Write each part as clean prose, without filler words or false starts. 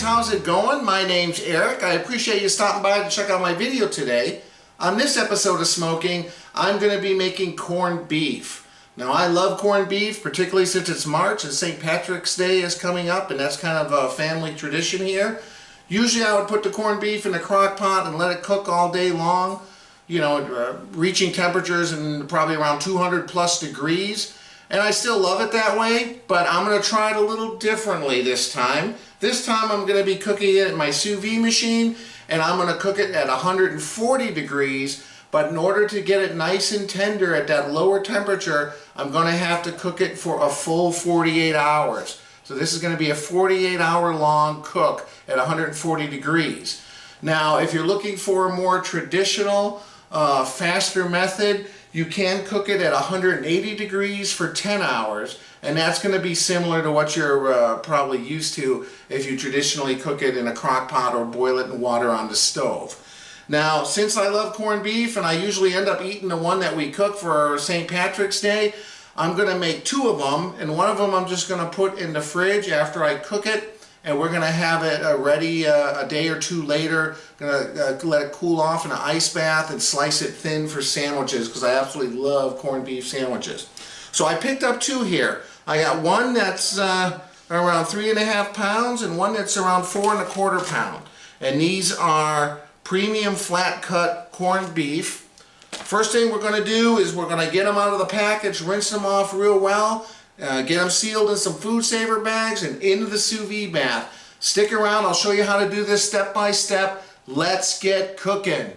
how's it going? My name's Eric. I appreciate you stopping by to check out my video today. On this episode of Smo'King, I'm going to be making corned beef. Now I love corned beef, particularly since it's March and St. Patrick's Day is coming up, and that's kind of a family tradition here. Usually I would put the corned beef in a crock pot and let it cook all day long, you know, reaching temperatures in probably around 200 plus degrees. And I still love it that way, but I'm going to try it a little differently this time. This time I'm going to be cooking it in my sous vide machine, and I'm going to cook it at 140 degrees, but in order to get it nice and tender at that lower temperature, I'm going to have to cook it for a full 48 hours. So this is going to be a 48-hour long cook at 140 degrees. Now, if you're looking for a more traditional, faster method, you can cook it at 180 degrees for 10 hours, and that's going to be similar to what you're probably used to if you traditionally cook it in a crock pot or boil it in water on the stove. Now, since I love corned beef and I usually end up eating the one that we cook for St. Patrick's Day, I'm going to make two of them, and one of them I'm just going to put in the fridge after I cook it, and we're going to have it ready a day or two later. Going to let it cool off in an ice bath and slice it thin for sandwiches, because I absolutely love corned beef sandwiches. So I picked up two here. I got one that's around 3.5 pounds and one that's around 4.25 pounds. And these are premium flat cut corned beef. First thing we're going to do is we're going to get them out of the package, rinse them off real well, get them sealed in some food saver bags and into the sous vide bath. Stick around, I'll show you how to do this step by step. Let's get cooking.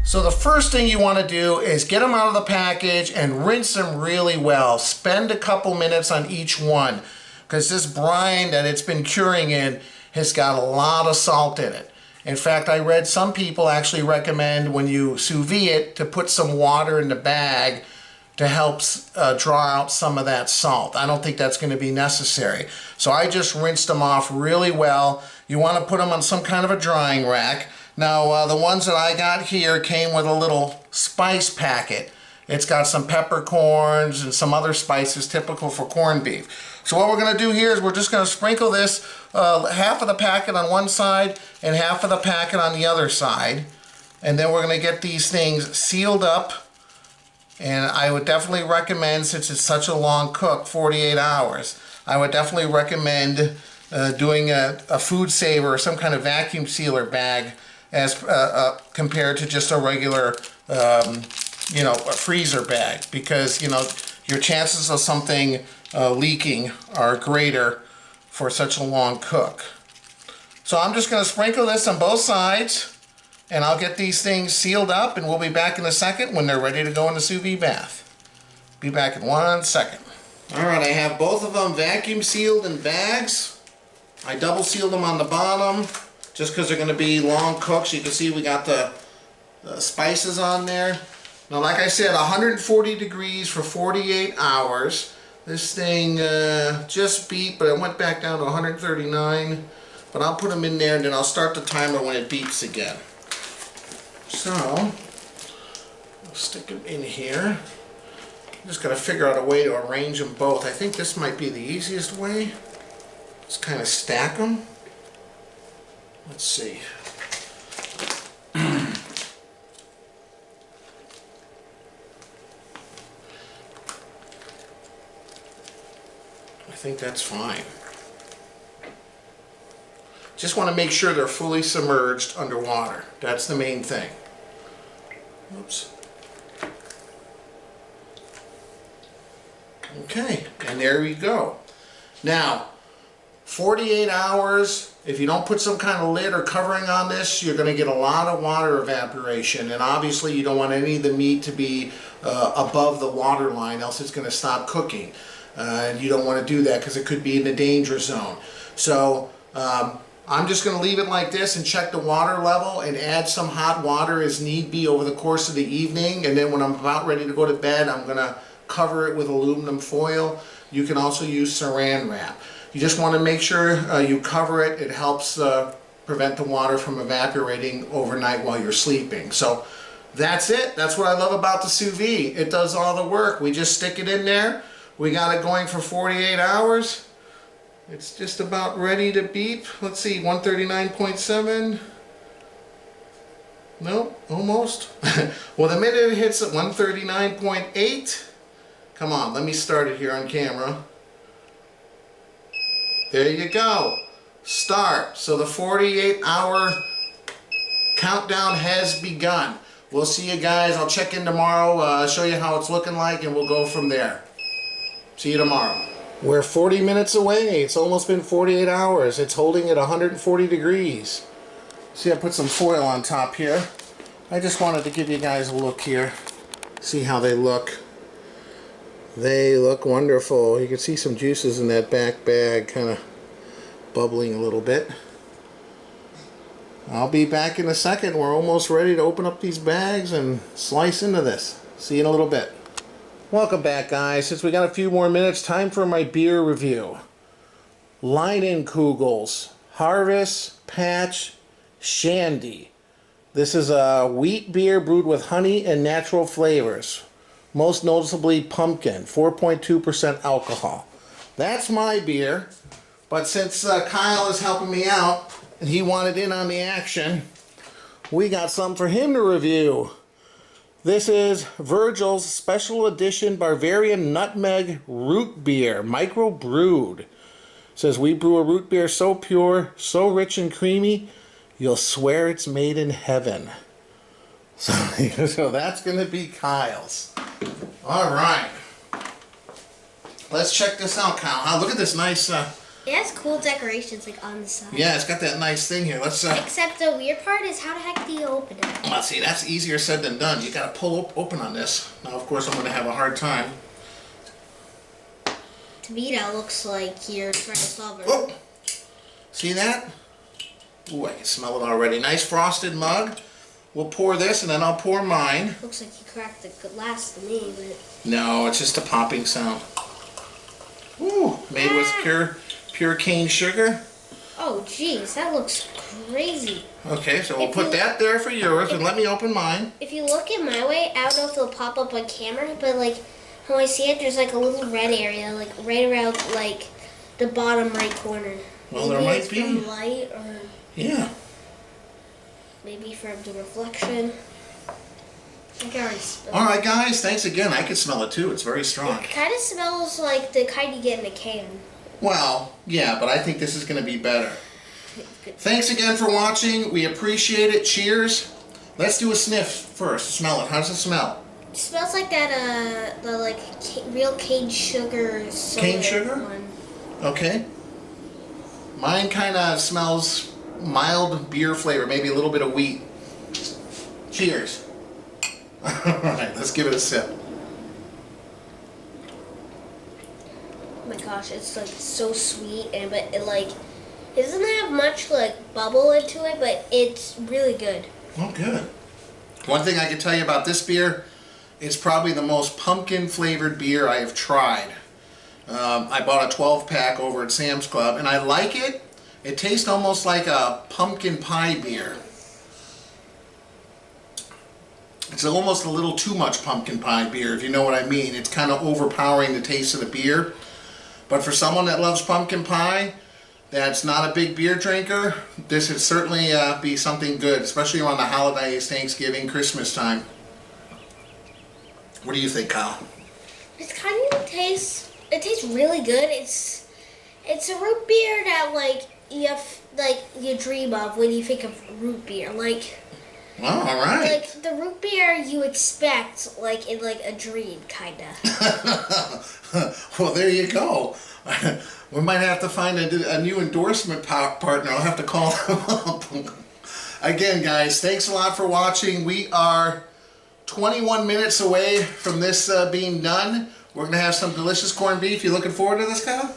So the first thing you want to do is get them out of the package and rinse them really well. Spend a couple minutes on each one, because this brine that it's been curing in has got a lot of salt in it. In fact, I read some people actually recommend when you sous vide it to put some water in the bag to help draw out some of that salt. I don't think that's going to be necessary. So I just rinsed them off really well. You want to put them on some kind of a drying rack. Now the ones that I got here came with a little spice packet. It's got some peppercorns and some other spices typical for corned beef. So what we're going to do here is we're just going to sprinkle this, half of the packet on one side and half of the packet on the other side. And then we're going to get these things sealed up. And I would definitely recommend, since it's such a long cook, 48 hours, I would definitely recommend doing a food saver or some kind of vacuum sealer bag as compared to just a regular you know, a freezer bag, because, you know, your chances of something leaking are greater for such a long cook. So I'm just going to sprinkle this on both sides, and I'll get these things sealed up, and we'll be back in a second when they're ready to go in the sous vide bath. Be back in 1 second. Alright, I have both of them vacuum sealed in bags. I double sealed them on the bottom just because they're going to be long cooks. You can see we got the spices on there. Now, like I said, 140 degrees for 48 hours. This thing just beeped, but it went back down to 139. But I'll put them in there, and then I'll start the timer when it beeps again. So, I'll stick them in here. I'm just going to figure out a way to arrange them both. I think this might be the easiest way. Just kind of stack them. Let's see. I think that's fine. Just want to make sure they're fully submerged underwater. That's the main thing. Oops. Okay, and there we go. Now, 48 hours, if you don't put some kind of lid or covering on this, you're going to get a lot of water evaporation, and obviously you don't want any of the meat to be above the water line, else it's going to stop cooking. And you don't want to do that because it could be in the danger zone. So I'm just going to leave it like this and check the water level and add some hot water as need be over the course of the evening. And then when I'm about ready to go to bed, I'm going to cover it with aluminum foil. You can also use saran wrap. You just want to make sure you cover it. It helps prevent the water from evaporating overnight while you're sleeping. So that's it. That's what I love about the sous vide. It does all the work. We just stick it in there. We got it going for 48 hours. It's just about ready to beep. Let's see, 139.7. Nope, almost. Well, the minute it hits at 139.8, come on, let me start it here on camera. There you go. Start. So the 48-hour countdown has begun. We'll see you guys. I'll check in tomorrow, show you how it's looking like, and we'll go from there. See you tomorrow. We're 40 minutes away. It's almost been 48 hours. It's holding at 140 degrees. See, I put some foil on top here. I just wanted to give you guys a look here. See how they look. They look wonderful. You can see some juices in that back bag kind of bubbling a little bit. I'll be back in a second. We're almost ready to open up these bags and slice into this. See you in a little bit. Welcome back, guys. Since we got a few more minutes, time for my beer review. Leinenkugels, Harvest Patch Shandy. This is a wheat beer brewed with honey and natural flavors. Most noticeably pumpkin, 4.2% alcohol. That's my beer, but since Kyle is helping me out and he wanted in on the action, we got some for him to review. This is Virgil's Special Edition Bavarian Nutmeg Root Beer, micro-brewed. It says, we brew a root beer so pure, so rich and creamy, you'll swear it's made in heaven. So that's going to be Kyle's. All right. Let's check this out, Kyle. Look at this nice... It has cool decorations like on the side. Yeah, it's got that nice thing here. Let's... Except the weird part is how the heck do you open it? Let's see, that's easier said than done. You got to pull open on this. Now, of course, I'm going to have a hard time. To me, that looks like you're trying to solve it. Oh. See that? Ooh, I can smell it already. Nice frosted mug. We'll pour this, and then I'll pour mine. Looks like you cracked the glass to me, but... No, it's just a popping sound. Ooh, made with pure cane sugar. Oh, jeez, that looks crazy. Okay, so we'll put that there for yours, and let me open mine. If you look at my way, I don't know if it'll pop up on camera, but like, when I see it, there's like a little red area, like right around like the bottom right corner. Well, maybe there might it's be. From light, or yeah. maybe from the reflection. I can already smell it. All right, guys, thanks again. I can smell it too. It's very strong. It kind of smells like the kind you get in a can. Well, yeah, but I think this is going to be better. Thanks again for watching. We appreciate it. Cheers. Let's do a sniff first. Smell it. How does it smell? It smells like that, the like real cane sugar soda Cane sugar? one. Okay. Mine kind of smells mild beer flavor, maybe a little bit of wheat. Cheers. All right, let's give it a sip. Oh my gosh, it's like so sweet, and but it like it doesn't have much like bubble into it, but it's really good. Oh, good. One thing I can tell you about this beer, it's probably the most pumpkin flavored beer I have tried. I bought a 12-pack over at Sam's Club, and I like it. It tastes almost like a pumpkin pie beer. It's almost a little too much pumpkin pie beer, if you know what I mean. It's kind of overpowering the taste of the beer. But for someone that loves pumpkin pie, that's not a big beer drinker, this would certainly be something good, especially around the holidays, Thanksgiving, Christmas time. What do you think, Kyle? It kind of tastes. It tastes really good. It's a root beer that you dream of when you think of root beer. Like. Well, all right. Like the root beer you expect, like in like a dream, kinda. Well, there you go. We might have to find a new endorsement partner. I'll have to call them up. Again, guys, thanks a lot for watching. We are 21 minutes away from this being done. We're going to have some delicious corned beef. You looking forward to this, Kyle?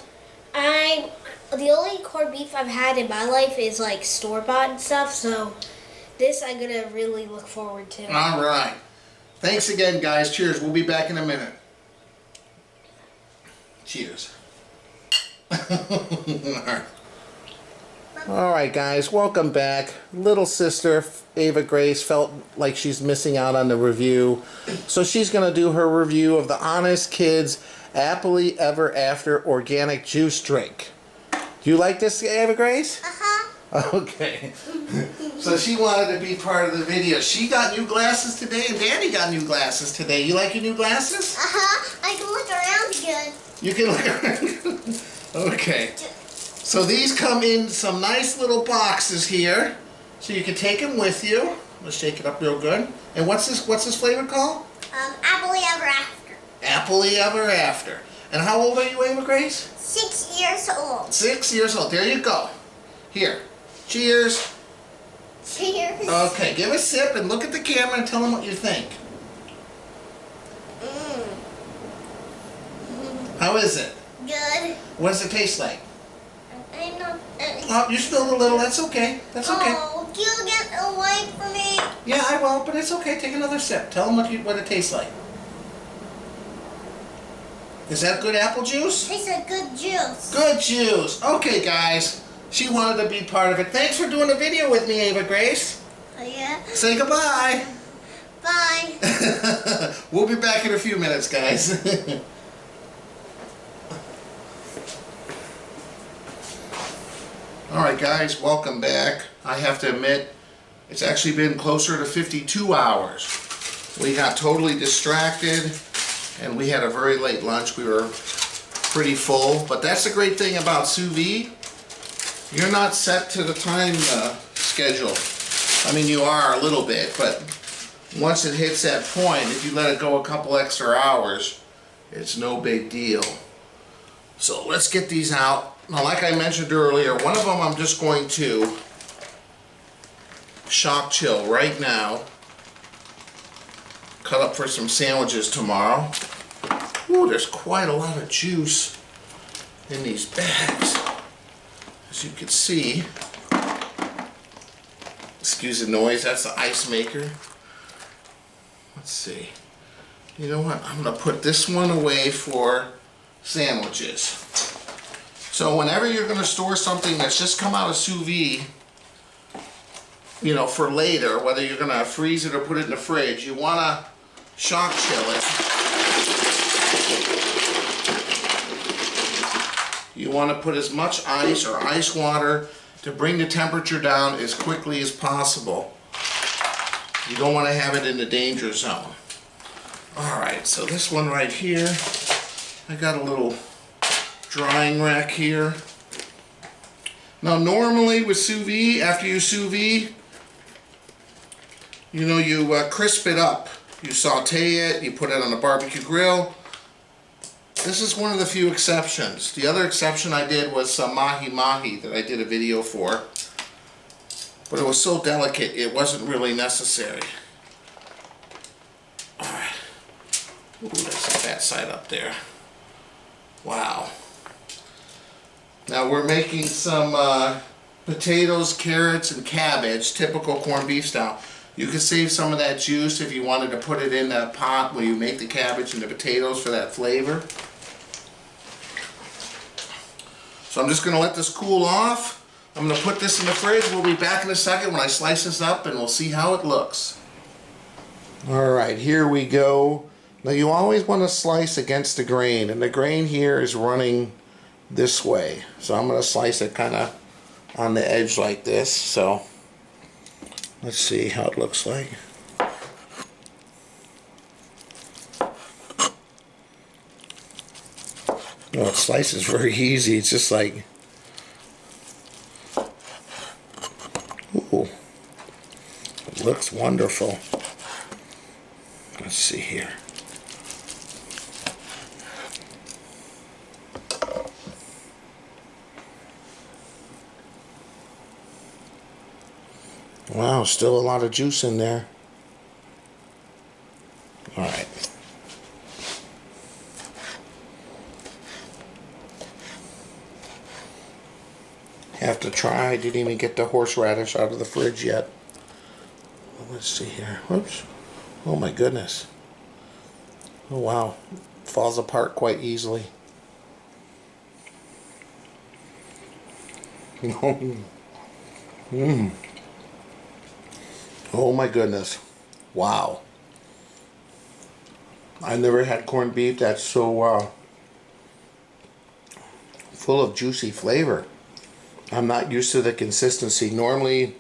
The only corned beef I've had in my life is like store-bought and stuff, so this I'm going to really look forward to. All right. Thanks again, guys. Cheers. We'll be back in a minute. Cheers. All right. Alright guys, welcome back. Little sister Ava Grace felt like she's missing out on the review, so she's going to do her review of the Honest Kids Happily Ever After Organic Juice Drink. Do you like this, Ava Grace? Uh-huh. Okay. So she wanted to be part of the video. She got new glasses today and Daddy got new glasses today. You like your new glasses? Uh-huh. I can look around good. You can look around. Okay. So these come in some nice little boxes here, so you can take them with you. Let's shake it up real good. And what's this flavor called? Happily Ever After. Happily Ever After. And how old are you, Ava Grace? 6 years old. 6 years old. There you go. Here. Cheers. Cheers. Okay, give a sip and look at the camera and tell them what you think. How is it? Good. What does it taste like? I'm not. Oh, you spilled a little. That's okay. That's okay. Oh, do you get away from me? Yeah, I will, but it's okay. Take another sip. Tell them what it tastes like. Is that good apple juice? It's a good juice. Good juice. Okay, guys. She wanted to be part of it. Thanks for doing the video with me, Ava Grace. Oh, yeah? Say goodbye. Bye. We'll be back in a few minutes, guys. Alright guys, welcome back. I have to admit, it's actually been closer to 52 hours. We got totally distracted and we had a very late lunch. We were pretty full, but that's the great thing about sous vide. You're not set to the time schedule. I mean, you are a little bit, but once it hits that point, if you let it go a couple extra hours, it's no big deal. So let's get these out. Now, like I mentioned earlier, one of them I'm just going to shock chill right now. Cut up for some sandwiches tomorrow. Ooh, there's quite a lot of juice in these bags. As you can see, excuse the noise, that's the ice maker. Let's see. You know what? I'm going to put this one away for sandwiches. So whenever you're going to store something that's just come out of sous vide, you know, for later, whether you're going to freeze it or put it in the fridge, you want to shock chill it. You want to put as much ice or ice water to bring the temperature down as quickly as possible. You don't want to have it in the danger zone. Alright, so this one right here, I got a little drying rack here. Now normally with sous vide, after you sous vide, you know, you crisp it up. You saute it, you put it on a barbecue grill. This is one of the few exceptions. The other exception I did was some mahi-mahi that I did a video for. But it was so delicate, it wasn't really necessary. Alright. Ooh, there's the fat side up there. Wow. Now we're making some potatoes, carrots, and cabbage, typical corned beef style. You can save some of that juice if you wanted to put it in that pot where you make the cabbage and the potatoes for that flavor. So I'm just going to let this cool off. I'm going to put this in the fridge. We'll be back in a second when I slice this up and we'll see how it looks. Alright, here we go. Now you always want to slice against the grain, and the grain here is running this way. So I'm going to slice it kind of on the edge like this. So let's see how it looks like. No, it slices very easy. It's just like, ooh, it looks wonderful. Let's see here. Wow, still a lot of juice in there. All right. Have to try. I didn't even get the horseradish out of the fridge yet. Let's see here. Whoops. Oh my goodness. Oh wow. Falls apart quite easily. Mmm. Oh my goodness. Wow. I never had corned beef that's so full of juicy flavor. I'm not used to the consistency. Normally,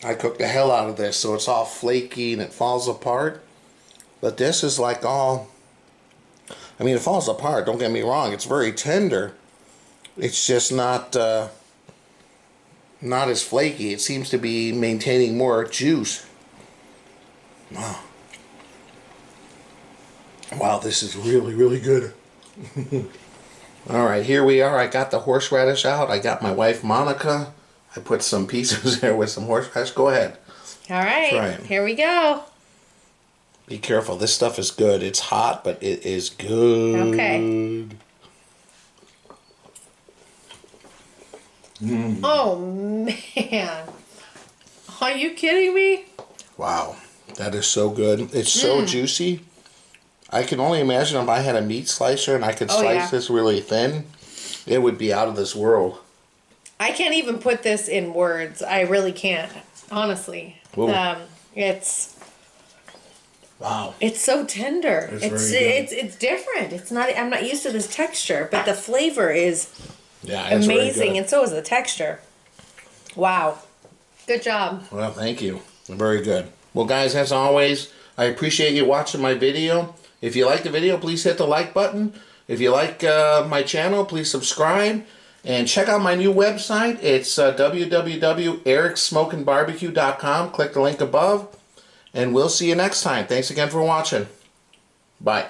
I cook the hell out of this, so it's all flaky and it falls apart. But this is like all, I mean, it falls apart, don't get me wrong. It's very tender. It's just not as flaky. It seems to be maintaining more juice. Wow. Wow, this is really, really good. All right, here we are. I got the horseradish out. I got my wife, Monica. I put some pieces there with some horseradish. Go ahead. All right, Try it. here we go. Be careful. This stuff is good. It's hot, but it is good. Okay. Oh, man. Are you kidding me? Wow, that is so good. It's so juicy. I can only imagine if I had a meat slicer and I could slice this really thin, it would be out of this world. I can't even put this in words. I really can't, honestly. It's wow. It's so tender. It's different. It's not. I'm not used to this texture, but the flavor is it's amazing, and so is the texture. Wow, good job. Well, thank you. Very good. Well, guys, as always, I appreciate you watching my video. If you like the video, please hit the like button. If you like my channel, please subscribe. And check out my new website. It's www.ericsmokingbbq.com. Click the link above. And we'll see you next time. Thanks again for watching. Bye.